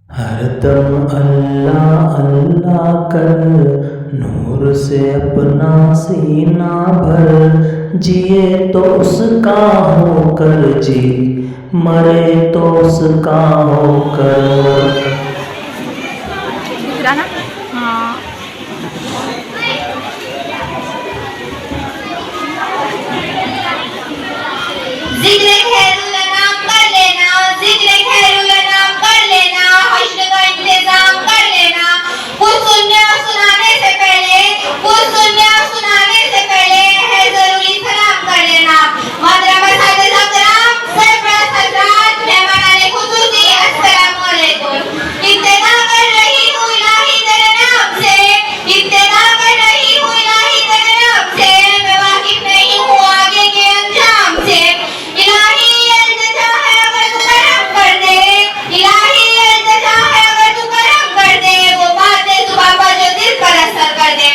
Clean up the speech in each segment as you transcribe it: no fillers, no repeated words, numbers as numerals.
ہر دم اللہ اللہ کر، نور سے اپنا سینہ بھر، جیے تو اس کا ہو کر جی، مرے تو اس کا ہو کر۔ ذکر خیراللہ نام کر لینا، ذکر خیراللہ نام کر لینا، حشر کا انتظام کر لینا۔ کچھ سننے اور سنانے سے پہلے، کچھ سننے اور سنانے سے پہلے ہے ضروری سلام کر لینا۔ محترم اساتذہ کرام، سربراہ حضرات، مہمانان خصوصی، السلام علیکم۔ ابتدا کر رہی ہوں الہی تیرے نام سے، ابتدا کر رہی ہوں الہی تیرے نام سے، میں واقف نہیں ہوں آگے کے انجام سے۔ الہی التجا ہے اگر تو کرم کر دے، الہی التجا ہے اگر تو کرم کر دے، وہ باتیں صبح پر جو دل پر اثر کر دے۔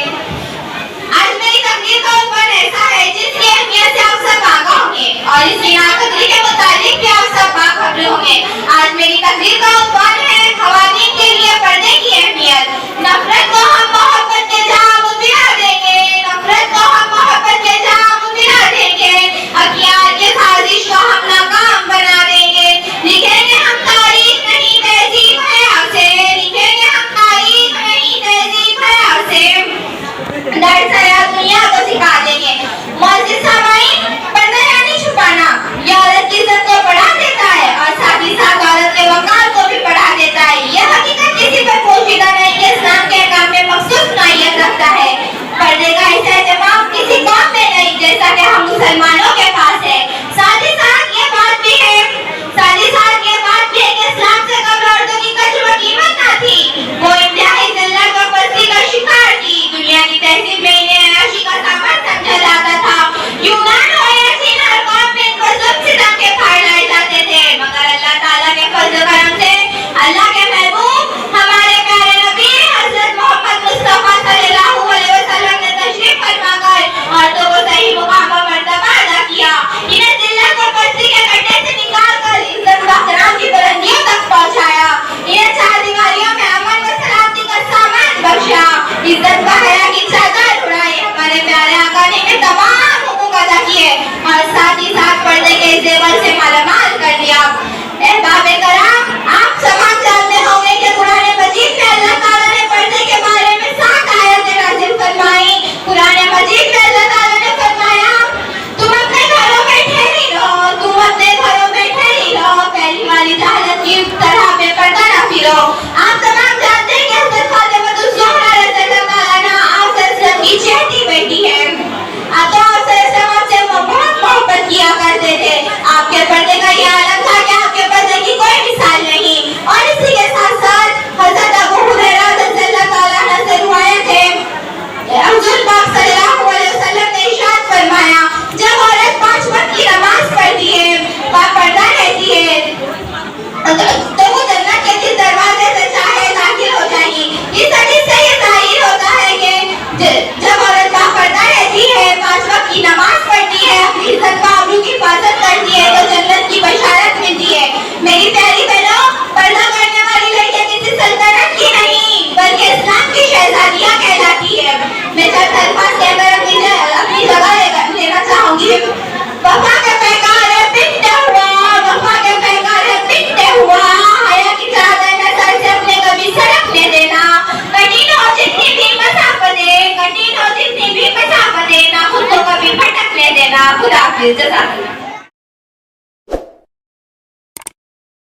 آج میری تقریر کا عنوان ایسا ہے جس کی اہمیت سے آپ سب آگاہ ہوں گے، اور اس عنایت تقریر کے متعلق بھی آپ سب باخبر ہوں گے۔ آج میری تقریر کا عنوان ہے خواتین کے لیے پردے کی اہمیت۔ نفرت کو ہم محبت کے جہاں مدعا دیں گے، نفرت کو ہم محبت کے جہاں مدعا دیں گے، ہتھیار کے سازش کو ہم ناکام بنا دیں گے۔ لکھیں گے ہم تاریخ نہیں تہذیب حیا سے، لکھیں گے ہم تاریخ نہیں تہذیب حیا سے، درس حیات دنیا کو سکھا دیں گے۔ معزز سامعین، پردہ یعنی چھپانا، یہ عورت کی عزت کو بڑھا دیتا ہے اور ساتھ ہی ساتھ عورت کے وقار کو بھی بڑھا دیتا ہے۔ یہ حقیقت کسی پر پوشیدہ نہیں کہ اسلام کے احکام میں مخصوص نوعیت رکھتا ہے۔ پردے کا اس اہتمام کسی قوم میں نہیں جیسا کہ ہم مسلمانوں کے پاس ہے۔ ساتھ ہی ساتھ یہ بات بھی ہے کہ اسلام سے قبل عورتوں کی قدر و قیمت نہ تھی، وہ انتہائی ذلت و پستی کا شکار تھی۔ دنیا کی تہذیب میں انہیں عیاشی کا سامان سمجھا جاتا تھا۔ یونان و ایسین ہر قوم میں ان کو ظلم ستم کے پھاڑ لائے جاتے تھے، مگر اللہ تعالیٰ کے فضل و کرم سے اللہ کے محبوب ہمارے پیارے نبی حضرت محمد مصطفیٰ صلی اللہ علیہ وسلم نے تشریف فرما کر عورتوں کو صحیح مقام و مرتبہ ادا کیا۔ انہیں ذلت و پستی کے گڈھے سے نکال کر عزت و احترام کی بلندیوں تک پہنچایا۔ انہیں چار دیواریوں میں امن و سلامتی کا سامان بخشا، عزت و حیا کی چادر اڑائی۔ ہمارے پیارے آقا نے انہیں تمام حقوق ادا کیے اور ساتھ ہی ساتھ پردے کے زیور سے مالا مال کر دیا۔ احباب کرام، آپ تمام جانتے ہوں گے کہ قرآن مجید میں اللہ تعالیٰ نے پردے کے بارے میں 7 آیتیں نازل فرمائی۔ قرآن مجید میں اللہ تعالیٰ نے فرمایا، تم اپنے گھروں میں ٹھہری رہو، تم اپنے گھروں میں ٹھہری رہو، پہلی والی جہالت کی طرح بے پردہ نہ پھرو۔ آپ تمام جانتے ہیں کہ حضرت فاطمہ الزہرا رضی اللہ عنہا آپ صلی اللہ علیہ وسلم کی چہیتی بیٹی ہے۔ آپ صلی اللہ علیہ وسلم سے بہت محبت کیا کرتے تھے۔ آپ کے پردے کا یہ عالم تھا کہ آپ کے پردے کی کوئی مثال نہیں۔ اور اسی کے ساتھ ساتھ حضرت ابو ہریرہ رضی اللہ عنہ سے روایت ہے، حضور پاک صلی اللہ علیہ وسلم نے ارشاد فرمایا، جب عورت 5 وقت کی نماز پڑھتی ہے، پردہ رہتی ہے، تو وہ جنت کے جس دروازے سے چاہے داخل ہو جائے گی۔ اس حدیث سے یہ ظاہر ہوتا ہے کہ جب عورت پردہ رہتی ہے، 5 وقت کی نماز پڑھتی ہے، اپنی عزت و آبرو کی حفاظت کرتی ہے، تو جنت کی بشارت ملتی ہے۔ میری پیاری بہنوں، پردہ کرنے والی لڑکیاں کسی سلطنت کی نہیں بلکہ اسلام کی شہزادیاں کہلاتی ہے۔ میں چند الفاظ کہہ کر اپنی جگہ لینا چاہوں گی۔ وفا کے پیکار ہے پنڈے ہوا، وفا کے پیکار ہے پنڈے ہوا، حیا کی چادر میں سر سے اپنے کبھی سرکنے دینا، کٹھن ہو جتنی بھی مسافتیں، کٹھن ہو جتنی بھی مسافتیں، نہ خود کو کبھی پھٹکنے دینا۔ خدا حافظ، جزاک اللہ۔